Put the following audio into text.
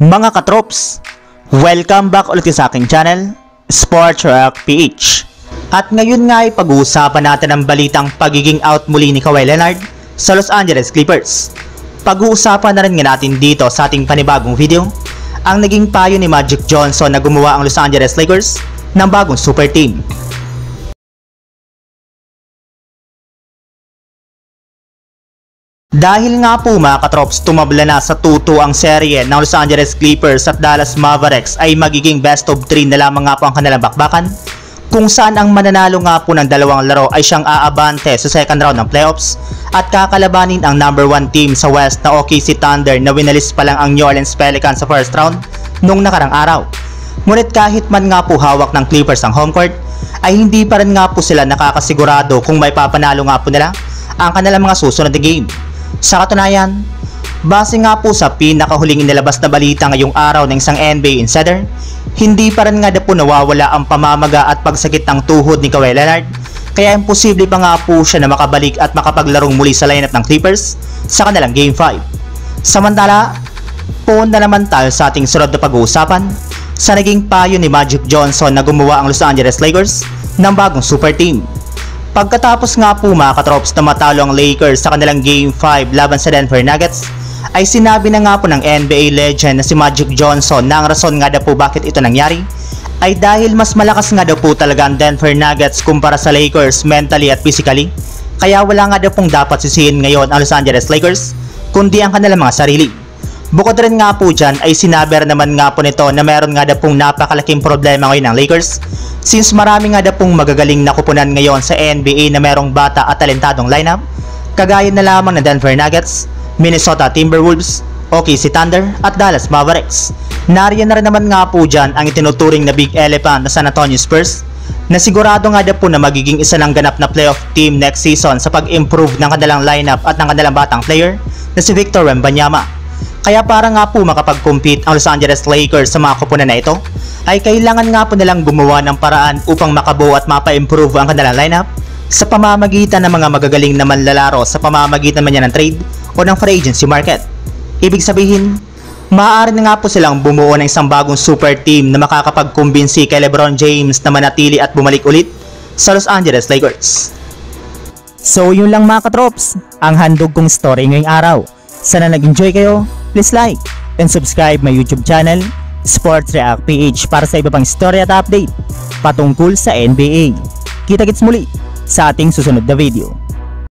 Mga katrops, welcome back ulit sa aking channel, Sports Rock PH. At ngayon nga ay pag-uusapan natin ang balitang pagiging out muli ni Kawhi Leonard sa Los Angeles Clippers. Pag-uusapan na rin nga natin dito sa ating panibagong video ang naging payo ni Magic Johnson na gumawa ang Los Angeles Lakers ng bagong super team. Dahil nga po mga katrops, tumabla na sa 2-2 ang serye ng Los Angeles Clippers at Dallas Mavericks ay magiging best of 3 na lamang nga po ang kanilang bakbakan, kung saan ang mananalo nga po ng dalawang laro ay siyang aabante sa second round ng playoffs at kakalabanin ang number 1 team sa West na OKC Thunder na winalis pa lang ang New Orleans Pelicans sa first round nung nakarang araw. Ngunit kahit man nga po hawak ng Clippers ang home court, ay hindi pa rin nga po sila nakakasigurado kung may papanalo nga po nila ang kanilang mga susunod na game. Sa katunayan, base nga po sa pinakahuling inilabas na balita ngayong araw ng isang NBA insider, hindi pa rin nga po nawawala ang pamamaga at pagsakit ng tuhod ni Kawhi Leonard, kaya imposible pa nga po siya na makabalik at makapaglarong muli sa lineup ng Clippers sa kanilang Game 5. Samantala, punta naman tayo sa ating sunod na pag-uusapan sa naging payo ni Magic Johnson na gumawa ang Los Angeles Lakers ng bagong super team. Pagkatapos nga po mga katrops na matalo ang Lakers sa kanilang Game 5 laban sa Denver Nuggets, ay sinabi na nga po ng NBA legend na si Magic Johnson na ang rason nga daw po bakit ito nangyari ay dahil mas malakas nga daw po talaga ang Denver Nuggets kumpara sa Lakers mentally at physically, kaya wala nga daw pong dapat sisihin ngayon ang Los Angeles Lakers kundi ang kanilang mga sarili. Bukod rin nga po dyan ay sinabi rin naman nga po nito na meron nga daw pong napakalaking problema ngayon ng Lakers, since marami nga daw pong magagaling na kupunan ngayon sa NBA na merong bata at talentadong lineup, kagaya na lamang ng Denver Nuggets, Minnesota Timberwolves, OKC Thunder at Dallas Mavericks. Nariyan na rin naman nga po dyan ang itinuturing na big elephant na San Antonio Spurs, na sigurado nga daw po na magiging isa ng ganap na playoff team next season sa pag-improve ng kanilang lineup at ng kanilang batang player na si Victor Wembanyama. Kaya para nga po makapag-compete ang Los Angeles Lakers sa mga kupunan na ito, ay kailangan nga po nilang gumawa ng paraan upang makabuo at mapa-improve ang kanilang lineup sa pamamagitan ng mga magagaling na manlalaro sa pamamagitan man yan ng trade o ng free agency market. Ibig sabihin, maaari na nga po silang bumuo ng isang bagong super team na makakapag-kumbinsi kay LeBron James na manatili at bumalik ulit sa Los Angeles Lakers. So yun lang mga katrops, ang handog kong story ngayong araw. Sana nag-enjoy kayo, please like and subscribe my YouTube channel, Sports React PH, para sa iba pang story at update patungkol sa NBA. Kita-kits muli sa ating susunod na video.